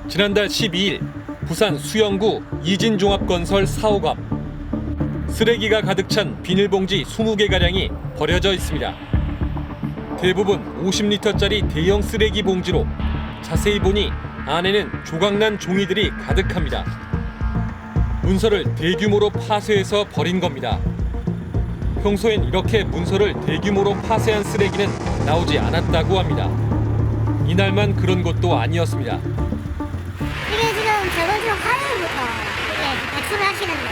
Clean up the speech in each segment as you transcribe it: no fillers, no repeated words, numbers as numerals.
지난달 12일 부산 수영구 이진종합건설 사옥 앞 쓰레기가 가득 찬 비닐봉지 20개가량이 버려져 있습니다. 대부분 50리터짜리 대형 쓰레기 봉지로 자세히 보니 안에는 조각난 종이들이 가득합니다. 문서를 대규모로 파쇄해서 버린 겁니다. 평소엔 이렇게 문서를 대규모로 파쇄한 쓰레기는 나오지 않았다고 합니다. 이날만 그런 것도 아니었습니다. 이게 지금 저번 주 화요일부터 이게 배출을 하시는데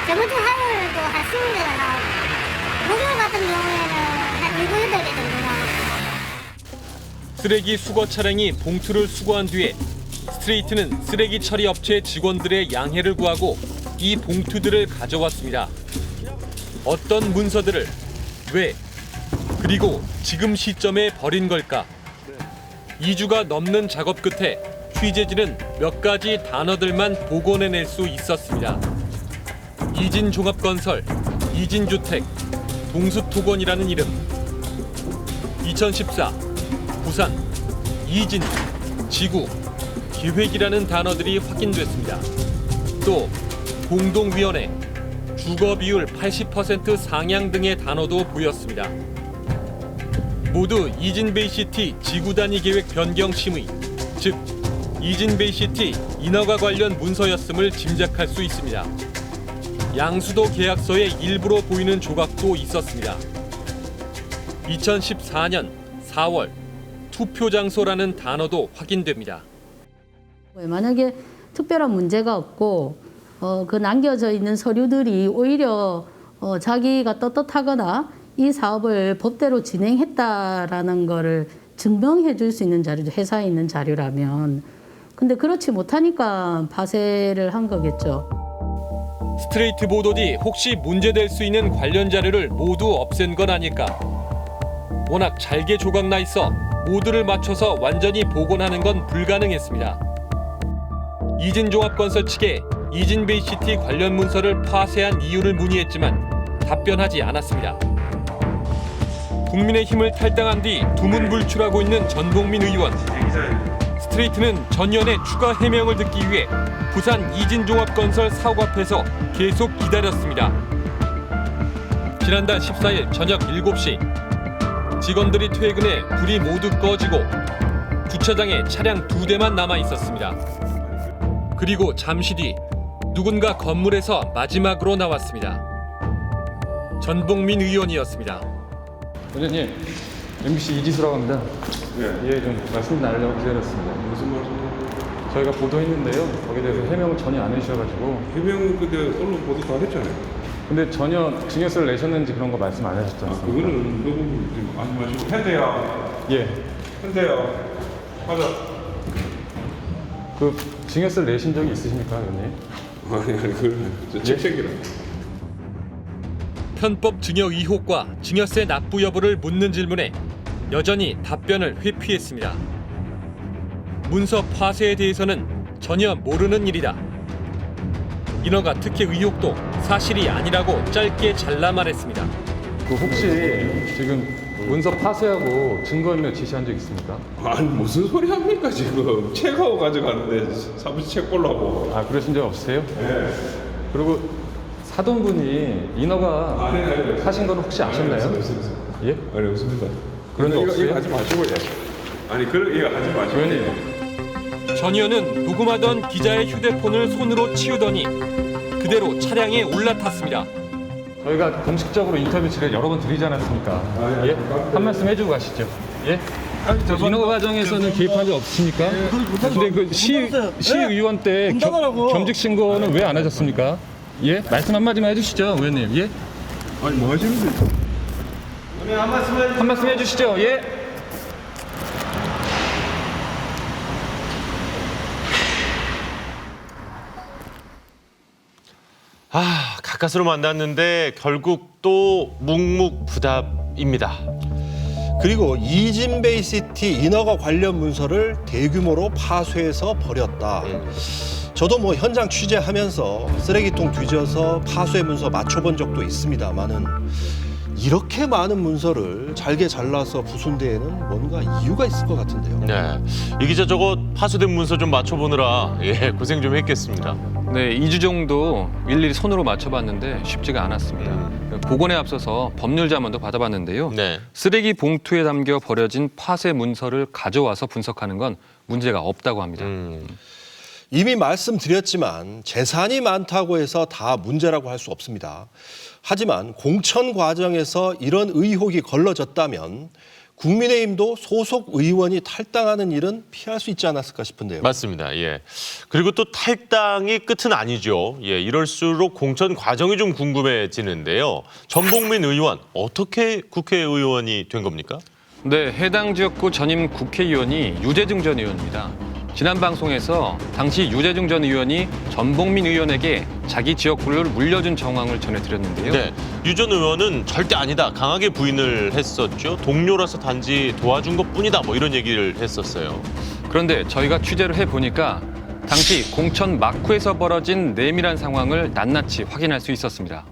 저번 주 화요일도 한 20개가 나오고 목요일 같은 경우에는 한 7, 8개 정도 나오고. 쓰레기 수거 차량이 봉투를 수거한 뒤에 스트레이트는 쓰레기 처리 업체 직원들의 양해를 구하고 이 봉투들을 가져왔습니다. 어떤 문서들을 왜 그리고 지금 시점에 버린 걸까? 2주가 넘는 작업 끝에 취재진은 몇 가지 단어들만 복원해낼 수 있었습니다. 이진종합건설, 이진주택, 동수토건이라는 이름. 2014 부산, 이진, 지구, 기획이라는 단어들이 확인됐습니다. 또 공동위원회, 주거비율 80% 상향 등의 단어도 보였습니다. 모두 이진베이시티 지구단위 계획 변경 심의, 즉 이진베이시티 인허가 관련 문서였음을 짐작할 수 있습니다. 양수도 계약서의 일부로 보이는 조각도 있었습니다. 2014년 4월 투표 장소라는 단어도 확인됩니다. 만약에 특별한 문제가 없고 그 남겨져 있는 서류들이 오히려 자기가 떳떳하거나 이 사업을 법대로 진행했다라는 거를 증명해 줄 수 있는 자료도 회사에 있는 자료라면 근데 그렇지 못하니까 파쇄를 한 거겠죠. 스트레이트 보도 뒤 혹시 문제될 수 있는 관련 자료를 모두 없앤 건 아닐까? 워낙 잘게 조각나 있어 모두를 맞춰서 완전히 복원하는 건 불가능했습니다. 이진종합건설 측에 이진베이시티 관련 문서를 파쇄한 이유를 문의했지만 답변하지 않았습니다. 국민의힘을 탈당한 뒤 두문불출하고 있는 전봉민 의원. 스트레이트는 전연의 추가 해명을 듣기 위해 부산 이진종합건설 사옥 앞에서 계속 기다렸습니다. 지난달 14일 저녁 7시 직원들이 퇴근해 불이 모두 꺼지고 주차장에 차량 2대만 남아 있었습니다. 그리고 잠시 뒤 누군가 건물에서 마지막으로 나왔습니다. 전봉민 의원이었습니다. 원장님, MBC 이지수라고 합니다. 예, 좀 말씀 나누려고 기다렸습니다. 무슨 말씀? 저희가 보도했는데요. 거기에 대해서 해명을 전혀 안 해주셔가지고. 해명 그때 언론 보도 다 했잖아요. 근데 전혀 증여세를 내셨는지 그런 거 말씀 안 하셨지 않습니까? 그거는 그 부분 지금 하지 마시고 현대야, 예. 현대야, 하자. 그 증여세를 내신 적이 있으십니까, 의원님? 아니 그걸 책책이라. 편법 증여 의혹과 증여세 납부 여부를 묻는 질문에 여전히 답변을 회피했습니다. 문서 파쇄에 대해서는 전혀 모르는 일이다. 인허가 특혜 의혹도 사실이 아니라고 짧게 잘라 말했습니다. 그 혹시 지금 문서 파쇄하고 증거인멸 지시한 적 있습니까? 아니 무슨 소리 합니까 지금? 책하고 가져가는데 사무실 책 보려고. 아, 그러신 적 없으세요? 네. 그리고 사돈분이 인허가 아니. 하신 건 혹시 아셨나요? 없습니다. 예? 아니 없습니다. 그런 적 이거 없어요? 하지 마시고 아니 그런 이거 하지 마시고. 의원님. 전 의원은 녹음하던 기자의 휴대폰을 손으로 치우더니 그대로 차량에 올라탔습니다. 저희가 공식적으로 인터뷰 지를 여러 번 드리지 않았습니까? 예? 한 말씀 해주고 가시죠. 예? 인허가 과정에서는 개입한 적 없으십니까? 근데 그 시의원 때 겸직 신고는 왜 안 하셨습니까? 예? 말씀 한마디만 해주시죠, 의원님. 예? 아니 뭐 하시는데? 한 말씀 해주시죠. 예? 가까스로 만났는데 결국 또 묵묵부답입니다. 그리고 이진베이시티 인허가 관련 문서를 대규모로 파쇄해서 버렸다. 저도 뭐 현장 취재하면서 쓰레기통 뒤져서 파쇄 문서 맞춰본 적도 있습니다만은 이렇게 많은 문서를 잘게 잘라서 부순 데에는 뭔가 이유가 있을 것 같은데요. 네, 이 기자 저거 파쇄된 문서 좀 맞춰보느라 고생 좀 했겠습니다. 네, 2주 정도 일일이 손으로 맞춰봤는데 쉽지가 않았습니다. 복원에 앞서서 법률 자문도 받아봤는데요. 네. 쓰레기 봉투에 담겨 버려진 파쇄 문서를 가져와서 분석하는 건 문제가 없다고 합니다. 이미 말씀드렸지만 재산이 많다고 해서 다 문제라고 할 수 없습니다. 하지만 공천 과정에서 이런 의혹이 걸러졌다면 국민의힘도 소속 의원이 탈당하는 일은 피할 수 있지 않았을까 싶은데요. 맞습니다. 예. 그리고 또 탈당이 끝은 아니죠. 예, 이럴수록 공천 과정이 좀 궁금해지는데요. 전복민 의원 어떻게 국회의원이 된 겁니까? 네, 해당 지역구 전임 국회의원이 유재중 전 의원입니다. 지난 방송에서 당시 유재중 전 의원이 전복민 의원에게 자기 지역구를 물려준 정황을 전해드렸는데요. 네, 유 전 의원은 절대 아니다 강하게 부인을 했었죠. 동료라서 단지 도와준 것뿐이다 뭐 이런 얘기를 했었어요. 그런데 저희가 취재를 해보니까 당시 공천 막후에서 벌어진 내밀한 상황을 낱낱이 확인할 수 있었습니다.